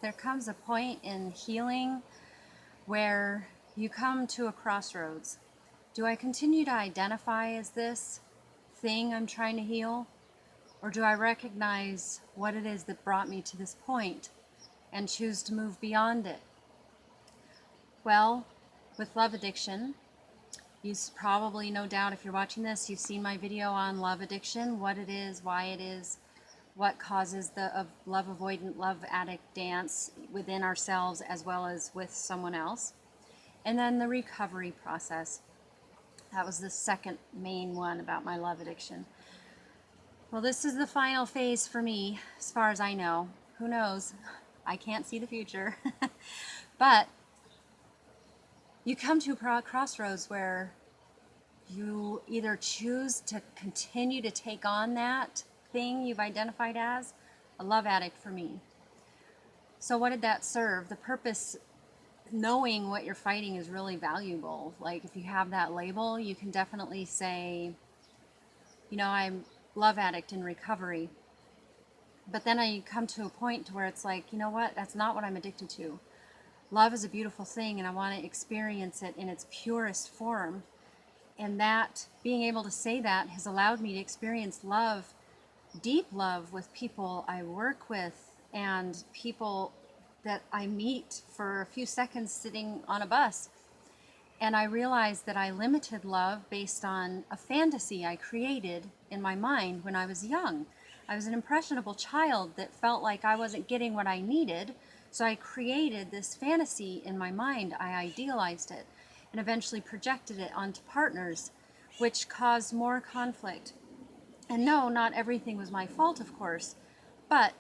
there comes a point in healing where you come to a crossroads. Do I continue to identify as this thing I'm trying to heal? Or do I recognize what it is that brought me to this point and choose to move beyond it? Well, with love addiction, you probably, no doubt, if you're watching this, you've seen my video on love addiction, what it is, why it is, what causes the love avoidant, love addict dance within ourselves as well as with someone else. And then the recovery process. That was the second main one about my love addiction. Well, this is the final phase for me, as far as I know. Who knows? I can't see the future. But you come to a crossroads where you either choose to continue to take on that thing you've identified as a love addict for me. So what did that serve? The purpose, knowing what you're fighting is really valuable. Like if you have that label, you can definitely say, I'm love addict in recovery. But then I come to a point where it's like, you know what? That's not what I'm addicted to. Love is a beautiful thing, and I want to experience it in its purest form. And that, being able to say that, has allowed me to experience love, deep love, with people I work with and people that I meet for a few seconds sitting on a bus. And I realized that I limited love based on a fantasy I created in my mind when I was young. I was an impressionable child that felt like I wasn't getting what I needed, so I created this fantasy in my mind. I idealized it and eventually projected it onto partners, which caused more conflict. And no, not everything was my fault, of course, but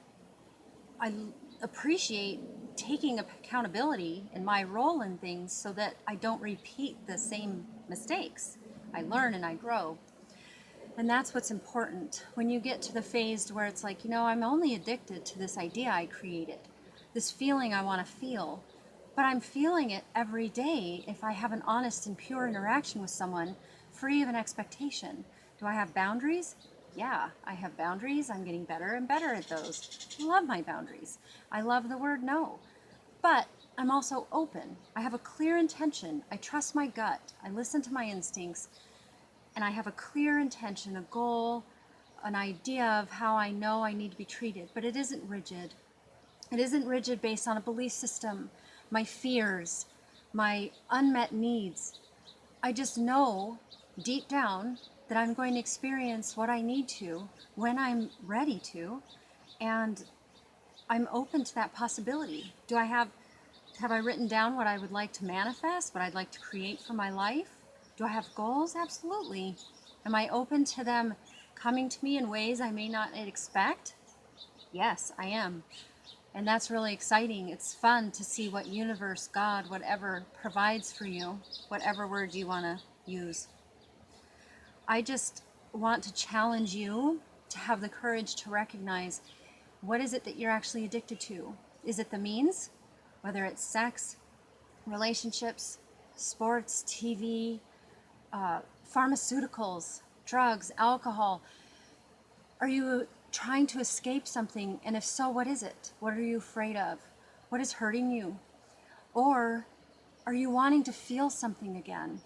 I appreciate taking accountability in my role in things so that I don't repeat the same mistakes. I learn and I grow. And that's what's important. When you get to the phase where it's like, I'm only addicted to this idea I created, this feeling I want to feel, but I'm feeling it every day if I have an honest and pure interaction with someone, free of an expectation. Do I have boundaries? Yeah, I have boundaries. I'm getting better and better at those. I love my boundaries. I love the word no. But I'm also open. I have a clear intention. I trust my gut. I listen to my instincts. And I have a clear intention, a goal, an idea of how I know I need to be treated. But it isn't rigid. It isn't rigid based on a belief system, my fears, my unmet needs. I just know deep down that I'm going to experience what I need to when I'm ready to, and I'm open to that possibility. Have I written down what I would like to manifest, what I'd like to create for my life? Do I have goals? Absolutely. Am I open to them coming to me in ways I may not expect? Yes, I am. And that's really exciting. It's fun to see what universe, God, whatever provides for you, whatever word you want to use. I just want to challenge you to have the courage to recognize, what is it that you're actually addicted to? Is it the means? Whether it's sex, relationships, sports, TV, pharmaceuticals, drugs, alcohol. Are you trying to escape something? And if so, what is it? What are you afraid of? What is hurting you? Or are you wanting to feel something again?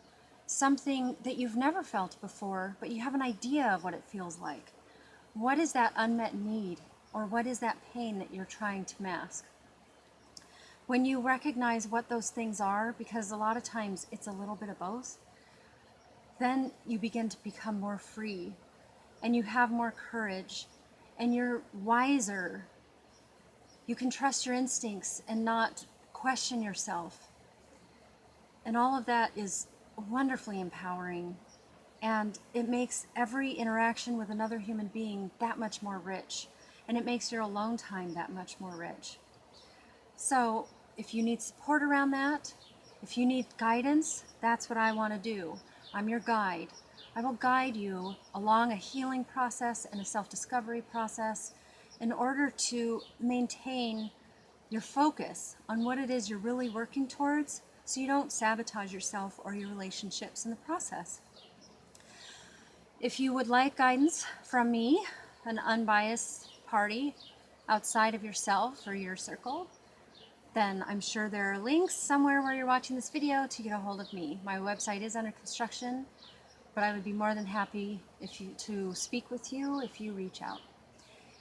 Something that you've never felt before, but you have an idea of what it feels like. What is that unmet need? Or what is that pain that you're trying to mask? When you recognize what those things are, because a lot of times it's a little bit of both, then you begin to become more free and you have more courage and you're wiser. You can trust your instincts and not question yourself. And all of that is wonderfully empowering. And it makes every interaction with another human being that much more rich. And it makes your alone time that much more rich. So if you need support around that, if you need guidance, that's what I want to do. I'm your guide. I will guide you along a healing process and a self-discovery process in order to maintain your focus on what it is you're really working towards, so you don't sabotage yourself or your relationships in the process. If you would like guidance from me, an unbiased party outside of yourself or your circle, then I'm sure there are links somewhere where you're watching this video to get a hold of me. My website is under construction, but I would be more than happy to speak with you if you reach out.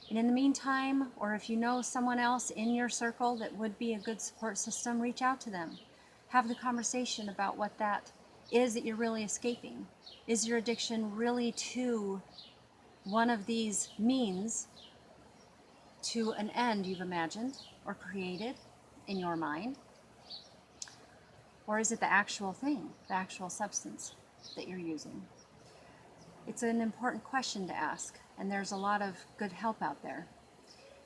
And in the meantime, or if you know someone else in your circle that would be a good support system, reach out to them. Have the conversation about what that is that you're really escaping. Is your addiction really to one of these means to an end you've imagined or created in your mind? Or is it the actual thing, the actual substance that you're using? It's an important question to ask, and there's a lot of good help out there.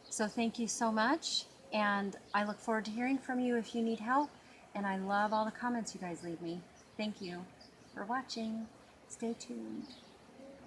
So thank you so much, and I look forward to hearing from you if you need help, and I love all the comments you guys leave me. Thank you for watching. Stay tuned.